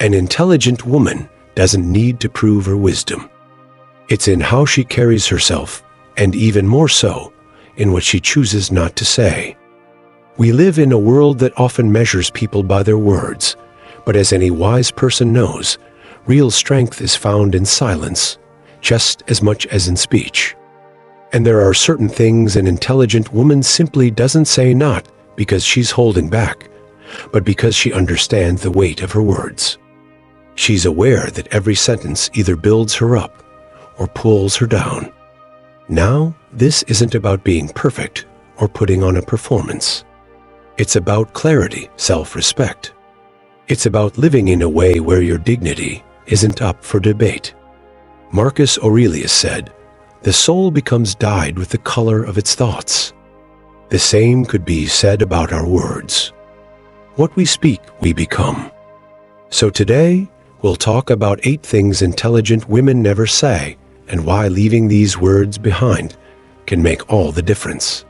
An intelligent woman doesn't need to prove her wisdom. It's in how she carries herself, and even more so, in what she chooses not to say. We live in a world that often measures people by their words, but as any wise person knows, real strength is found in silence, just as much as in speech. And there are certain things an intelligent woman simply doesn't say, not because she's holding back, but because she understands the weight of her words. She's aware that every sentence either builds her up or pulls her down. Now, this isn't about being perfect or putting on a performance. It's about clarity, self-respect. It's about living in a way where your dignity isn't up for debate. Marcus Aurelius said, "The soul becomes dyed with the color of its thoughts." The same could be said about our words. What we speak, we become. So today, we'll talk about 8 things intelligent women never say, and why leaving these words behind can make all the difference.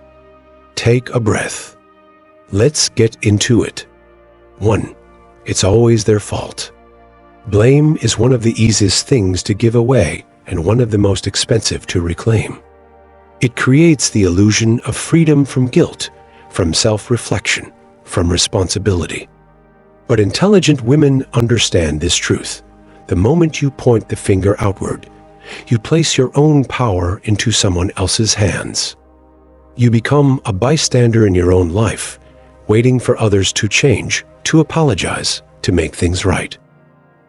Take a breath. Let's get into it. 1. It's always their fault. Blame is one of the easiest things to give away and one of the most expensive to reclaim. It creates the illusion of freedom from guilt, from self-reflection, from responsibility. But intelligent women understand this truth. The moment you point the finger outward, you place your own power into someone else's hands. You become a bystander in your own life, waiting for others to change, to apologize, to make things right.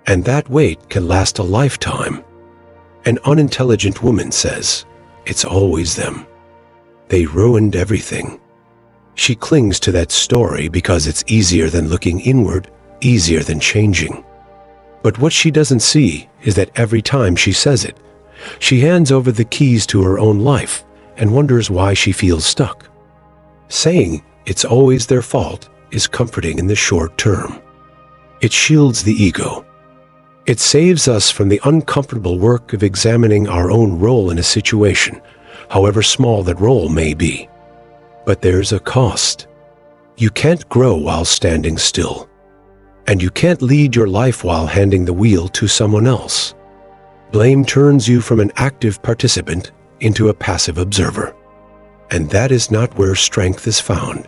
And that wait can last a lifetime. An unintelligent woman says, "It's always them. They ruined everything." She clings to that story because it's easier than looking inward, easier than changing. But what she doesn't see is that every time she says it, she hands over the keys to her own life and wonders why she feels stuck. Saying it's always their fault is comforting in the short term. It shields the ego. It saves us from the uncomfortable work of examining our own role in a situation, however small that role may be. But there's a cost. You can't grow while standing still. And you can't lead your life while handing the wheel to someone else. Blame turns you from an active participant into a passive observer. And that is not where strength is found.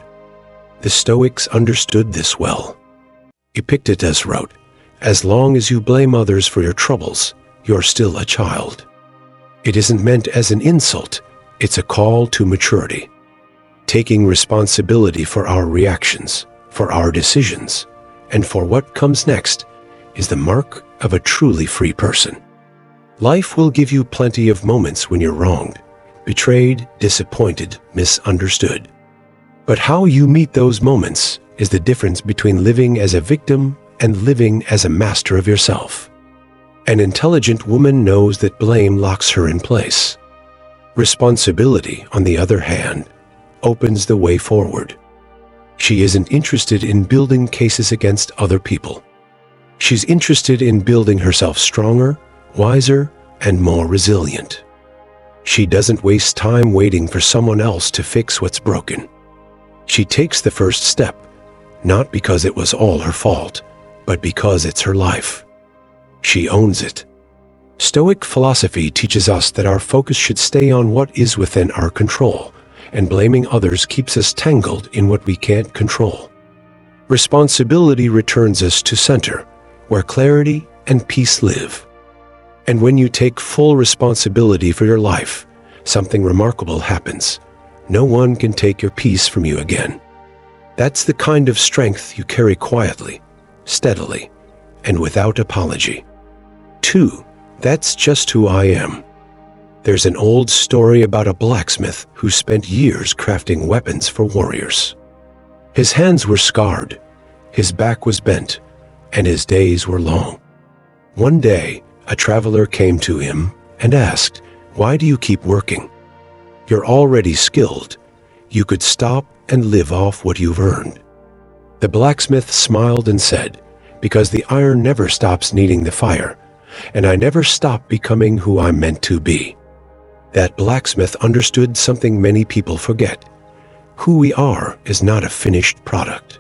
The Stoics understood this well. Epictetus wrote, "As long as you blame others for your troubles, you're still a child." It isn't meant as an insult, it's a call to maturity. Taking responsibility for our reactions, for our decisions, and for what comes next is the mark of a truly free person. Life will give you plenty of moments when you're wronged, betrayed, disappointed, misunderstood. But how you meet those moments is the difference between living as a victim and living as a master of yourself. An intelligent woman knows that blame locks her in place. Responsibility, on the other hand, opens the way forward. She isn't interested in building cases against other people. She's interested in building herself stronger, wiser, and more resilient. She doesn't waste time waiting for someone else to fix what's broken. She takes the first step, not because it was all her fault, but because it's her life. She owns it. Stoic philosophy teaches us that our focus should stay on what is within our control, and blaming others keeps us tangled in what we can't control. Responsibility returns us to center, where clarity and peace live. And when you take full responsibility for your life, something remarkable happens. No one can take your peace from you again. That's the kind of strength you carry quietly, steadily, and without apology. 2. That's just who I am. There's an old story about a blacksmith who spent years crafting weapons for warriors. His hands were scarred, his back was bent, and his days were long. One day, a traveler came to him and asked, "Why do you keep working? You're already skilled. You could stop and live off what you've earned." The blacksmith smiled and said, "Because the iron never stops needing the fire, and I never stop becoming who I'm meant to be." That blacksmith understood something many people forget. Who we are is not a finished product.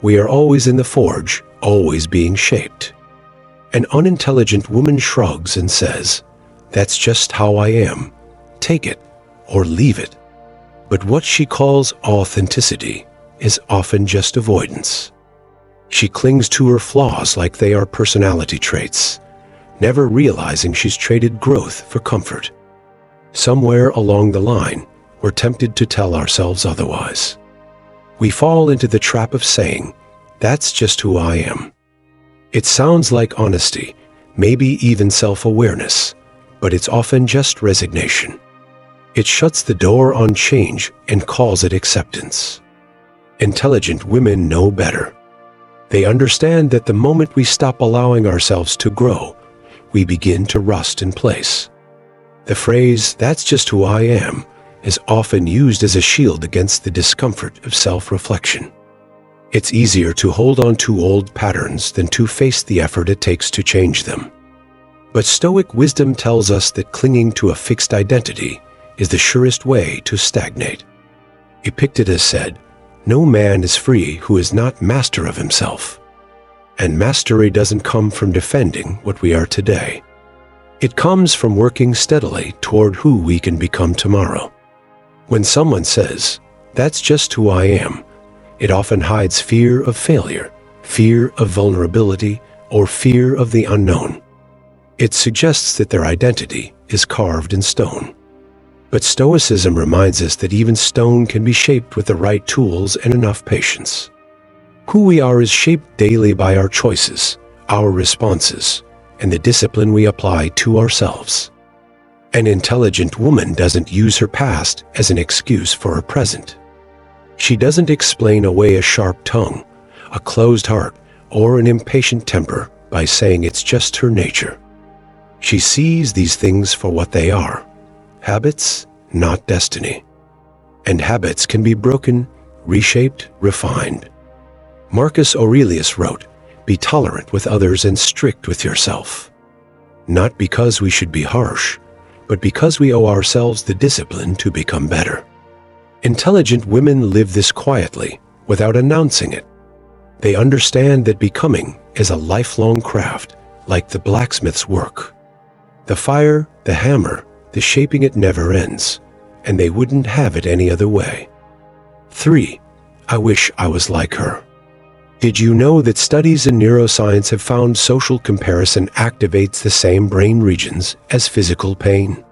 We are always in the forge, always being shaped. An unintelligent woman shrugs and says, "That's just how I am. Take it or leave it." But what she calls authenticity is often just avoidance. She clings to her flaws like they are personality traits, never realizing she's traded growth for comfort. Somewhere along the line, we're tempted to tell ourselves otherwise. We fall into the trap of saying, "That's just who I am." It sounds like honesty, maybe even self-awareness, but it's often just resignation. It shuts the door on change and calls it acceptance. Intelligent women know better. They understand that the moment we stop allowing ourselves to grow, we begin to rust in place. The phrase, "That's just who I am," is often used as a shield against the discomfort of self-reflection. It's easier to hold on to old patterns than to face the effort it takes to change them. But Stoic wisdom tells us that clinging to a fixed identity is the surest way to stagnate. Epictetus said, "No man is free who is not master of himself." And mastery doesn't come from defending what we are today. It comes from working steadily toward who we can become tomorrow. When someone says, "That's just who I am," it often hides fear of failure, fear of vulnerability, or fear of the unknown. It suggests that their identity is carved in stone. But Stoicism reminds us that even stone can be shaped with the right tools and enough patience. Who we are is shaped daily by our choices, our responses, and the discipline we apply to ourselves. An intelligent woman doesn't use her past as an excuse for her present. She doesn't explain away a sharp tongue, a closed heart, or an impatient temper by saying it's just her nature. She sees these things for what they are: habits, not destiny. And habits can be broken, reshaped, refined. Marcus Aurelius wrote, "Be tolerant with others and strict with yourself." Not because we should be harsh, but because we owe ourselves the discipline to become better. Intelligent women live this quietly, without announcing it. They understand that becoming is a lifelong craft, like the blacksmith's work. The fire, the hammer, the shaping it never ends, and they wouldn't have it any other way. 3. I wish I was like her. Did you know that studies in neuroscience have found social comparison activates the same brain regions as physical pain?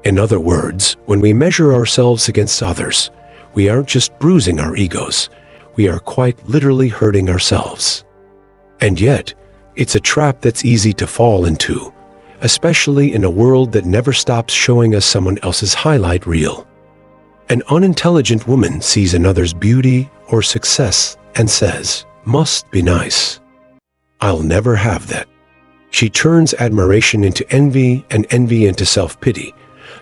In other words, when we measure ourselves against others, we aren't just bruising our egos, we are quite literally hurting ourselves. And yet, it's a trap that's easy to fall into, especially in a world that never stops showing us someone else's highlight reel. An unintelligent woman sees another's beauty or success and says, "Must be nice. I'll never have that." She turns admiration into envy and envy into self-pity,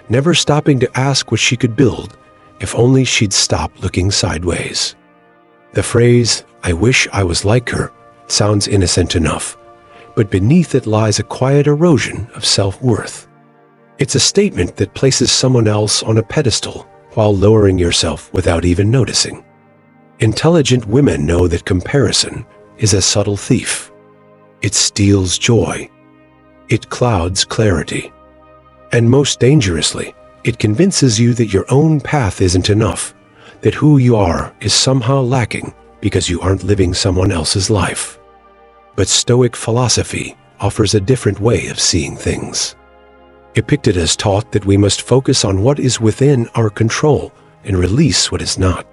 never stopping to ask what she could build if only she'd stop looking sideways. The phrase, "I wish I was like her," sounds innocent enough, but beneath it lies a quiet erosion of self-worth. It's a statement that places someone else on a pedestal while lowering yourself without even noticing. Intelligent women know that comparison is a subtle thief. It steals joy. It clouds clarity. And most dangerously, it convinces you that your own path isn't enough, that who you are is somehow lacking because you aren't living someone else's life. But Stoic philosophy offers a different way of seeing things. Epictetus taught that we must focus on what is within our control and release what is not.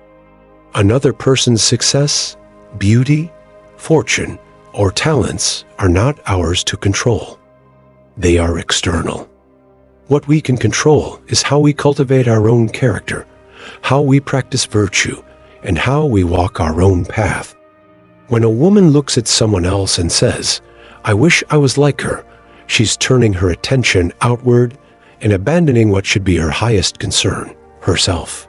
Another person's success, beauty, fortune, or talents are not ours to control. They are external. What we can control is how we cultivate our own character, how we practice virtue, and how we walk our own path. When a woman looks at someone else and says, "I wish I was like her," she's turning her attention outward and abandoning what should be her highest concern, herself.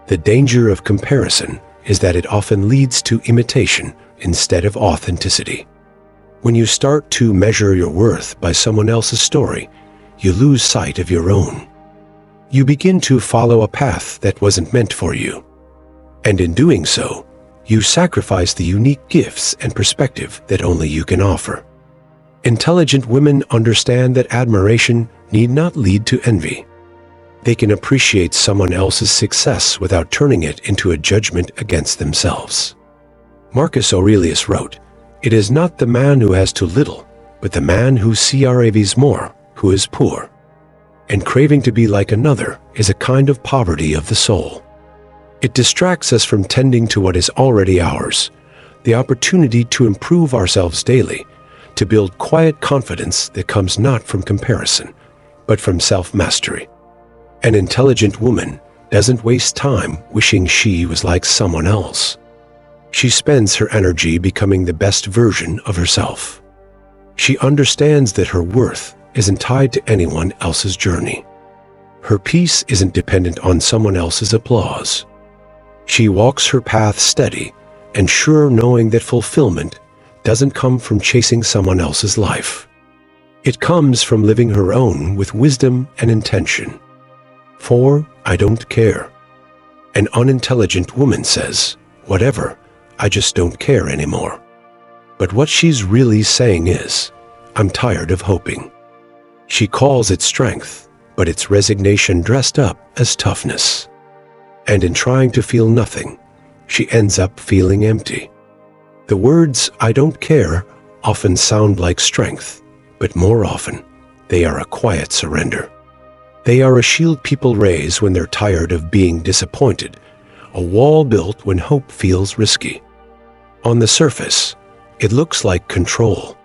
The danger of comparison is that it often leads to imitation instead of authenticity. When you start to measure your worth by someone else's story, you lose sight of your own. You begin to follow a path that wasn't meant for you. And in doing so, you sacrifice the unique gifts and perspective that only you can offer. Intelligent women understand that admiration need not lead to envy. They can appreciate someone else's success without turning it into a judgment against themselves. Marcus Aurelius wrote, "It is not the man who has too little, but the man who craves more, who is poor." And craving to be like another is a kind of poverty of the soul. It distracts us from tending to what is already ours, the opportunity to improve ourselves daily, to build quiet confidence that comes not from comparison, but from self-mastery. An intelligent woman doesn't waste time wishing she was like someone else. She spends her energy becoming the best version of herself. She understands that her worth isn't tied to anyone else's journey. Her peace isn't dependent on someone else's applause. She walks her path steady and sure, knowing that fulfillment doesn't come from chasing someone else's life. It comes from living her own with wisdom and intention. For I don't care. An unintelligent woman says, "Whatever, I just don't care anymore." But what she's really saying is, "I'm tired of hoping." She calls it strength, but it's resignation dressed up as toughness. And in trying to feel nothing, she ends up feeling empty. The words, "I don't care," often sound like strength, but more often, they are a quiet surrender. They are a shield people raise when they're tired of being disappointed, a wall built when hope feels risky. On the surface, it looks like control.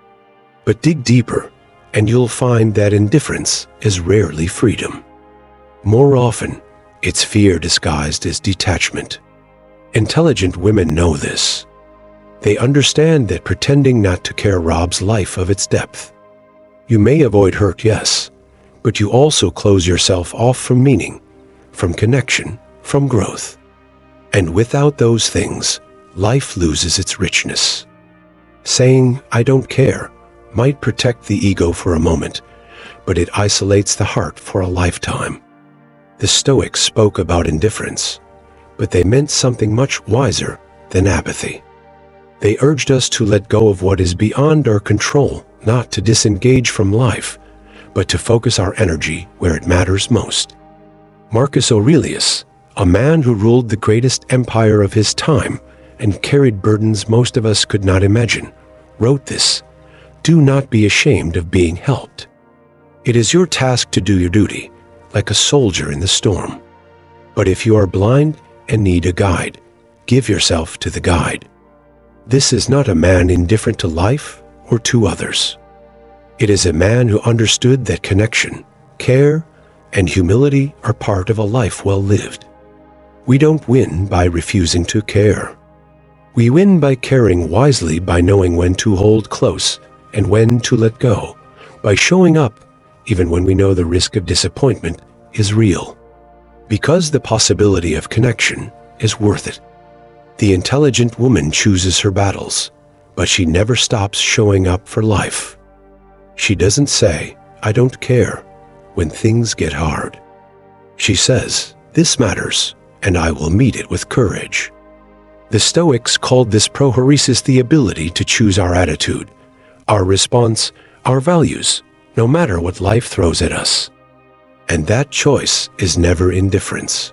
But dig deeper, and you'll find that indifference is rarely freedom. More often, it's fear disguised as detachment. Intelligent women know this. They understand that pretending not to care robs life of its depth. You may avoid hurt, yes, but you also close yourself off from meaning, from connection, from growth. And without those things, life loses its richness. Saying, "I don't care," might protect the ego for a moment, but it isolates the heart for a lifetime. The Stoics spoke about indifference, but they meant something much wiser than apathy. They urged us to let go of what is beyond our control, not to disengage from life, but to focus our energy where it matters most. Marcus Aurelius, a man who ruled the greatest empire of his time and carried burdens most of us could not imagine, wrote this, "Do not be ashamed of being helped. It is your task to do your duty, like a soldier in the storm. But if you are blind and need a guide, give yourself to the guide." This is not a man indifferent to life or to others. It is a man who understood that connection, care, and humility are part of a life well lived. We don't win by refusing to care. We win by caring wisely, by knowing when to hold close and when to let go, by showing up even when we know the risk of disappointment is real. Because the possibility of connection is worth it. The intelligent woman chooses her battles, but she never stops showing up for life. She doesn't say, "I don't care," when things get hard. She says, "This matters, and I will meet it with courage." The Stoics called this prohoresis, the ability to choose our attitude, our response, our values, no matter what life throws at us. And that choice is never indifference.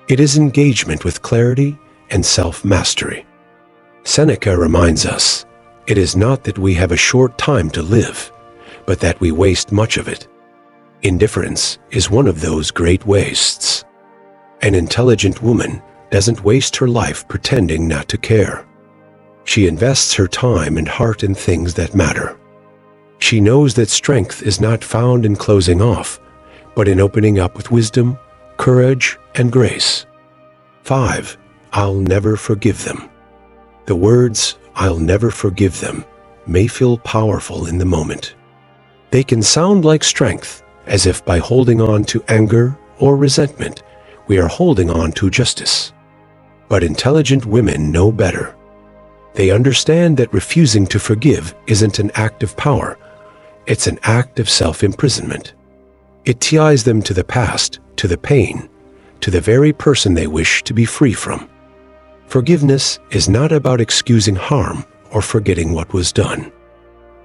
It is engagement with clarity and self-mastery. Seneca reminds us, it is not that we have a short time to live, but that we waste much of it. Indifference is one of those great wastes. An intelligent woman doesn't waste her life pretending not to care. She invests her time and heart in things that matter. She knows that strength is not found in closing off, but in opening up with wisdom, courage, and grace. 5. I'll never forgive them. The words, "I'll never forgive them," may feel powerful in the moment. They can sound like strength, as if by holding on to anger or resentment, we are holding on to justice. But intelligent women know better. They understand that refusing to forgive isn't an act of power, it's an act of self-imprisonment. It ties them to the past, to the pain, to the very person they wish to be free from. Forgiveness is not about excusing harm or forgetting what was done.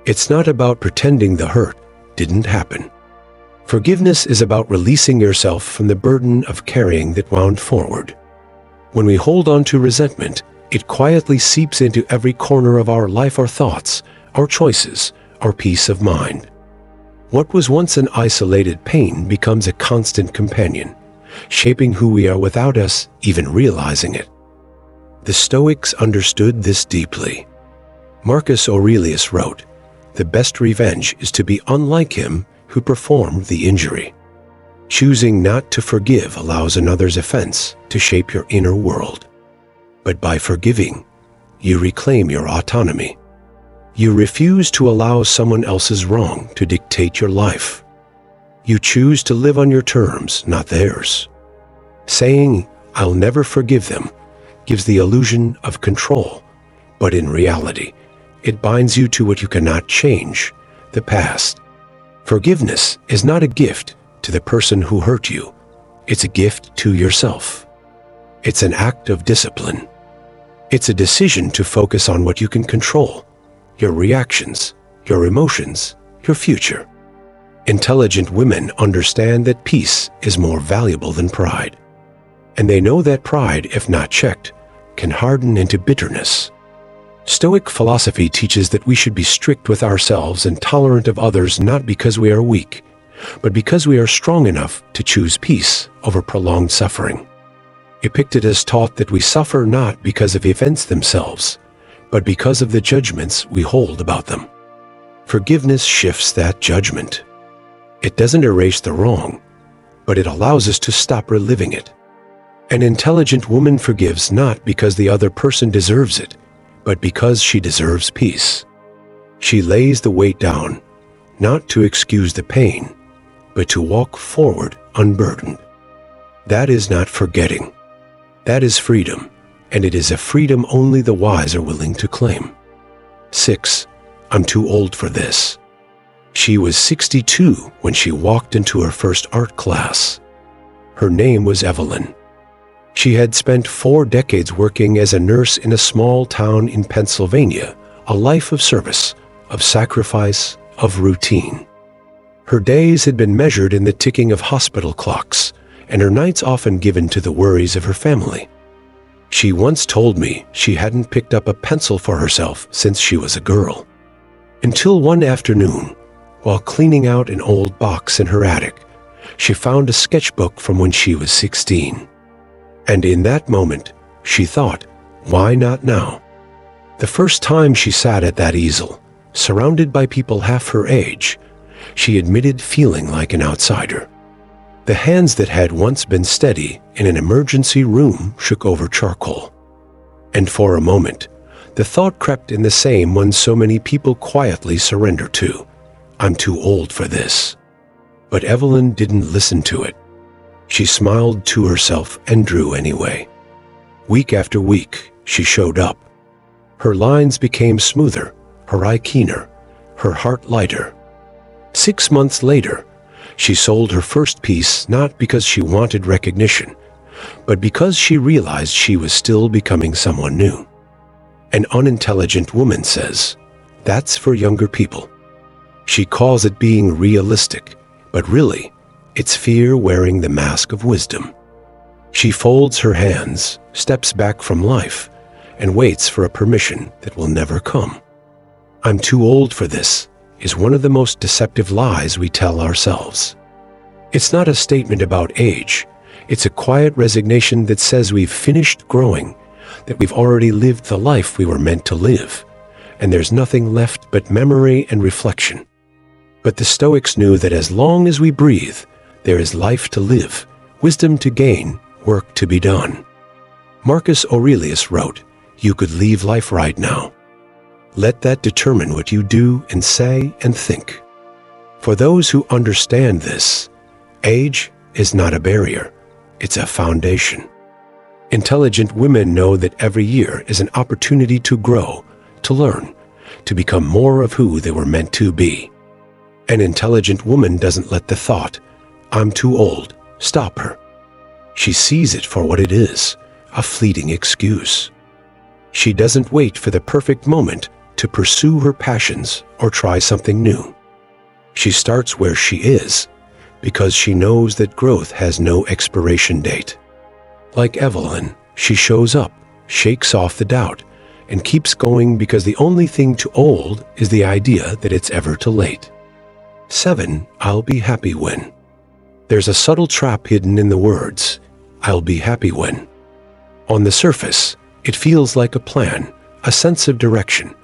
It's not about pretending the hurt didn't happen. Forgiveness is about releasing yourself from the burden of carrying that wound forward. When we hold on to resentment, it quietly seeps into every corner of our life, our thoughts, our choices, our peace of mind. What was once an isolated pain becomes a constant companion, shaping who we are without us even realizing it. The Stoics understood this deeply. Marcus Aurelius wrote, "The best revenge is to be unlike him who performed the injury." Choosing not to forgive allows another's offense to shape your inner world. But by forgiving, you reclaim your autonomy. You refuse to allow someone else's wrong to dictate your life. You choose to live on your terms, not theirs. Saying, "I'll never forgive them," gives the illusion of control, but in reality, it binds you to what you cannot change, the past. Forgiveness is not a gift to the person who hurt you. It's a gift to yourself. It's an act of discipline. It's a decision to focus on what you can control, your reactions, your emotions, your future. Intelligent women understand that peace is more valuable than pride. And they know that pride, if not checked, can harden into bitterness. Stoic philosophy teaches that we should be strict with ourselves and tolerant of others not because we are weak, but because we are strong enough to choose peace over prolonged suffering. Epictetus taught that we suffer not because of events themselves, but because of the judgments we hold about them. Forgiveness shifts that judgment. It doesn't erase the wrong, but it allows us to stop reliving it. An intelligent woman forgives not because the other person deserves it, but because she deserves peace. She lays the weight down, not to excuse the pain, but to walk forward unburdened. That is not forgetting. That is freedom, and it is a freedom only the wise are willing to claim. 6. I'm too old for this. She was 62 when she walked into her first art class. Her name was Evelyn. She had spent 4 decades working as a nurse in a small town in Pennsylvania, a life of service, of sacrifice, of routine. Her days had been measured in the ticking of hospital clocks, and her nights often given to the worries of her family. She once told me she hadn't picked up a pencil for herself since she was a girl. Until one afternoon, while cleaning out an old box in her attic, she found a sketchbook from when she was 16. And in that moment, she thought, why not now? The first time she sat at that easel, surrounded by people half her age, she admitted feeling like an outsider. The hands that had once been steady in an emergency room shook over charcoal. And for a moment, the thought crept in the same one so many people quietly surrender to. I'm too old for this. But Evelyn didn't listen to it. She smiled to herself and drew anyway. Week after week, she showed up. Her lines became smoother, her eye keener, her heart lighter. 6 months later, she sold her first piece not because she wanted recognition, but because she realized she was still becoming someone new. An unintelligent woman says, that's for younger people. She calls it being realistic, but really, it's fear wearing the mask of wisdom. She folds her hands, steps back from life, and waits for a permission that will never come. I'm too old for this is one of the most deceptive lies we tell ourselves. It's not a statement about age. It's a quiet resignation that says we've finished growing, that we've already lived the life we were meant to live, and there's nothing left but memory and reflection. But the Stoics knew that as long as we breathe, there is life to live, wisdom to gain, work to be done. Marcus Aurelius wrote, you could leave life right now. Let that determine what you do and say and think. For those who understand this, age is not a barrier, it's a foundation. Intelligent women know that every year is an opportunity to grow, to learn, to become more of who they were meant to be. An intelligent woman doesn't let the thought, I'm too old, stop her. She sees it for what it is, a fleeting excuse. She doesn't wait for the perfect moment to pursue her passions or try something new. She starts where she is because she knows that growth has no expiration date. Like Evelyn, she shows up, shakes off the doubt, and keeps going because the only thing too old is the idea that it's ever too late. 7. I'll be happy when. There's a subtle trap hidden in the words, I'll be happy when. On the surface, it feels like a plan, a sense of direction.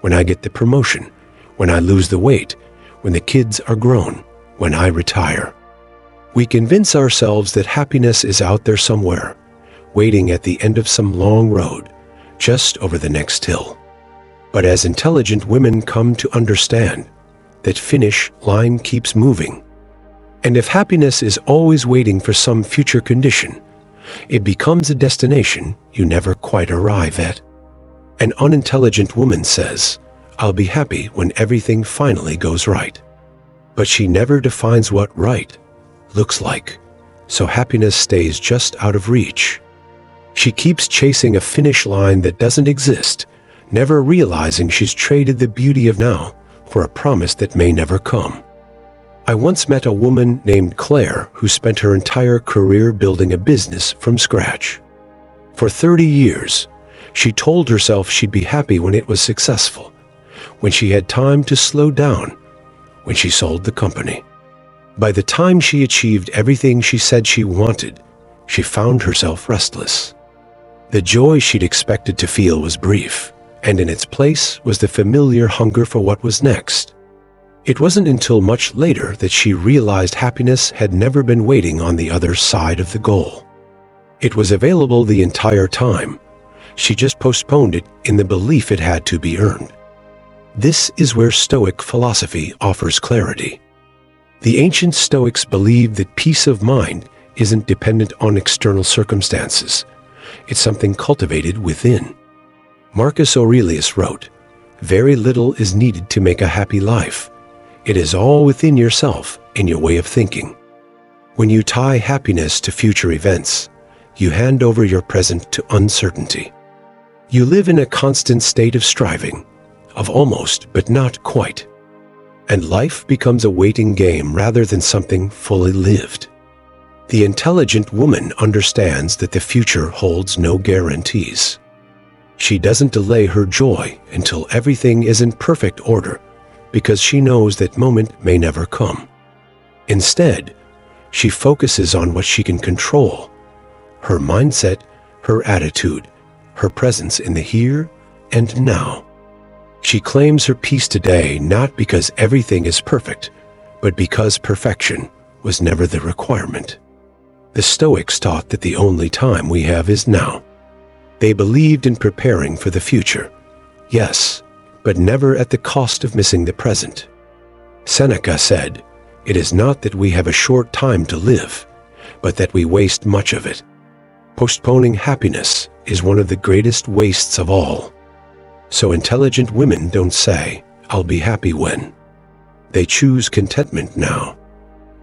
When I get the promotion, when I lose the weight, when the kids are grown, when I retire. We convince ourselves that happiness is out there somewhere, waiting at the end of some long road, just over the next hill. But as intelligent women come to understand, that finish line keeps moving. And if happiness is always waiting for some future condition, it becomes a destination you never quite arrive at. An unintelligent woman says, I'll be happy when everything finally goes right. But she never defines what right looks like, so happiness stays just out of reach. She keeps chasing a finish line that doesn't exist, never realizing she's traded the beauty of now for a promise that may never come. I once met a woman named Claire who spent her entire career building a business from scratch. For 30 years, she told herself she'd be happy when it was successful, when she had time to slow down, when she sold the company. By the time she achieved everything she said she wanted, she found herself restless. The joy she'd expected to feel was brief, and in its place was the familiar hunger for what was next. It wasn't until much later that she realized happiness had never been waiting on the other side of the goal. It was available the entire time. She just postponed it in the belief it had to be earned. This is where Stoic philosophy offers clarity. The ancient Stoics believed that peace of mind isn't dependent on external circumstances. It's something cultivated within. Marcus Aurelius wrote, "Very little is needed to make a happy life. It is all within yourself and your way of thinking." When you tie happiness to future events, you hand over your present to uncertainty. You live in a constant state of striving, of almost but not quite. And life becomes a waiting game rather than something fully lived. The intelligent woman understands that the future holds no guarantees. She doesn't delay her joy until everything is in perfect order, because she knows that moment may never come. Instead, she focuses on what she can control: her mindset, her attitude, her presence in the here and now. She claims her peace today not because everything is perfect, but because perfection was never the requirement. The Stoics taught that the only time we have is now. They believed in preparing for the future, yes, but never at the cost of missing the present. Seneca said, "It is not that we have a short time to live, but that we waste much of it." Postponing happiness is one of the greatest wastes of all. So intelligent women don't say, "I'll be happy when." They choose contentment now.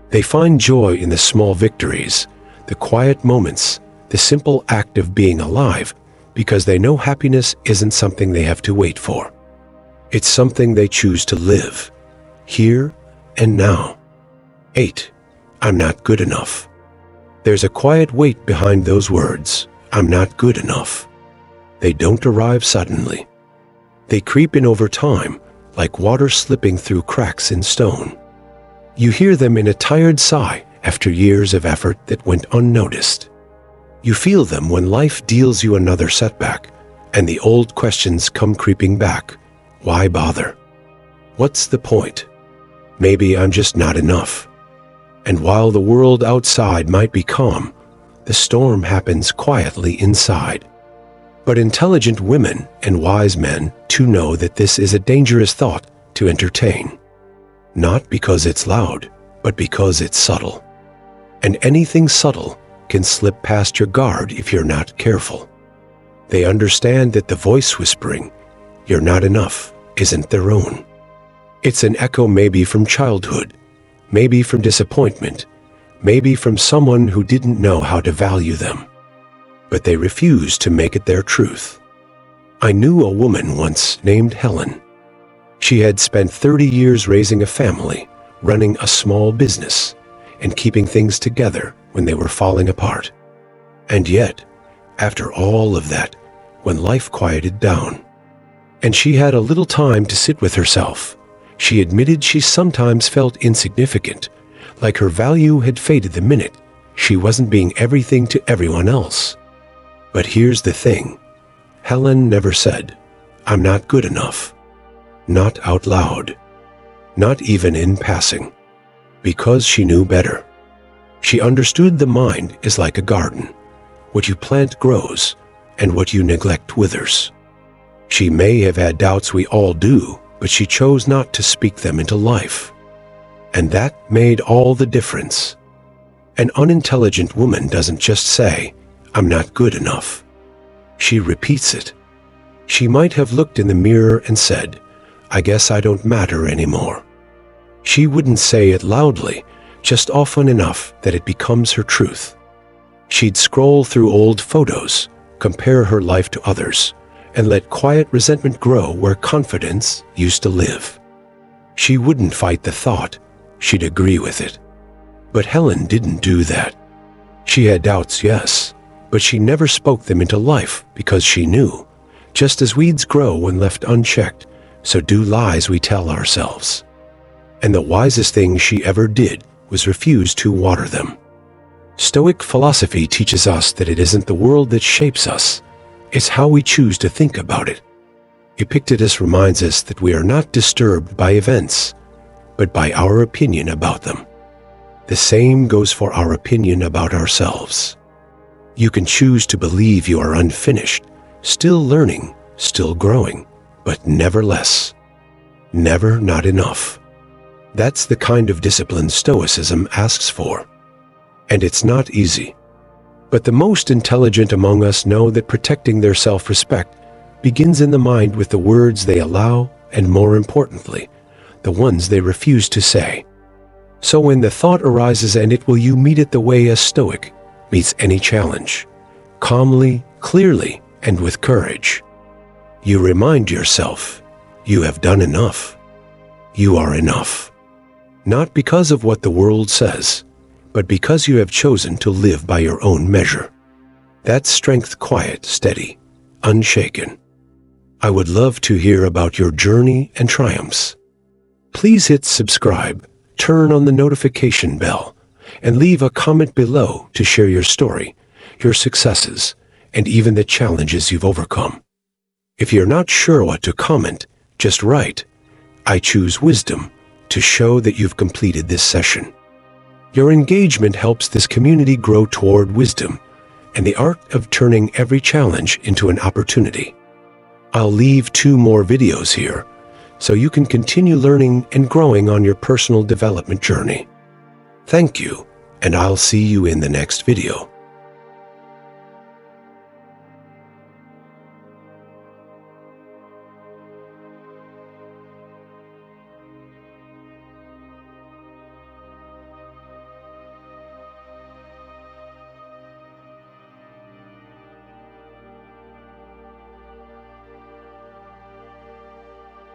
They find joy in the small victories, the quiet moments, the simple act of being alive, because they know happiness isn't something they have to wait for. It's something they choose to live, here and now. 8. I'm not good enough. There's a quiet weight behind those words, "I'm not good enough." They don't arrive suddenly. They creep in over time, like water slipping through cracks in stone. You hear them in a tired sigh after years of effort that went unnoticed. You feel them when life deals you another setback, and the old questions come creeping back. Why bother? What's the point? Maybe I'm just not enough. And while the world outside might be calm, the storm happens quietly inside. But intelligent women and wise men too know that this is a dangerous thought to entertain. Not because it's loud, but because it's subtle. And anything subtle can slip past your guard if you're not careful. They understand that the voice whispering, "You're not enough," isn't their own. It's an echo maybe from childhood, maybe from disappointment, maybe from someone who didn't know how to value them. But they refuse to make it their truth. I knew a woman once named Helen. She had spent 30 years raising a family, running a small business, and keeping things together when they were falling apart. And yet, after all of that, when life quieted down, and she had a little time to sit with herself, she admitted she sometimes felt insignificant, like her value had faded the minute she wasn't being everything to everyone else. But here's the thing. Helen never said, "I'm not good enough." Not out loud. Not even in passing. Because she knew better. She understood the mind is like a garden. What you plant grows, and what you neglect withers. She may have had doubts, we all do, but she chose not to speak them into life. And that made all the difference. An unintelligent woman doesn't just say, "I'm not good enough." She repeats it. She might have looked in the mirror and said, "I guess I don't matter anymore." She wouldn't say it loudly, just often enough that it becomes her truth. She'd scroll through old photos, compare her life to others, and let quiet resentment grow where confidence used to live. She wouldn't fight the thought, she'd agree with it. But Helen didn't do that. She had doubts, yes, but she never spoke them into life because she knew, just as weeds grow when left unchecked, so do lies we tell ourselves. And the wisest thing she ever did was refuse to water them. Stoic philosophy teaches us that it isn't the world that shapes us, it's how we choose to think about it. Epictetus reminds us that we are not disturbed by events, but by our opinion about them. The same goes for our opinion about ourselves. You can choose to believe you are unfinished, still learning, still growing, but never less. Never not enough. That's the kind of discipline Stoicism asks for. And it's not easy. But the most intelligent among us know that protecting their self-respect begins in the mind with the words they allow, and more importantly, the ones they refuse to say. So when the thought arises, and it will, you meet it the way a Stoic meets any challenge, calmly, clearly, and with courage. You remind yourself, you have done enough. You are enough. Not because of what the world says, but because you have chosen to live by your own measure. That's strength, quiet, steady, unshaken. I would love to hear about your journey and triumphs. Please hit subscribe, turn on the notification bell, and leave a comment below to share your story, your successes, and even the challenges you've overcome. If you're not sure what to comment, just write, "I choose wisdom," to show that you've completed this session. Your engagement helps this community grow toward wisdom and the art of turning every challenge into an opportunity. I'll leave 2 more videos here so you can continue learning and growing on your personal development journey. Thank you, and I'll see you in the next video.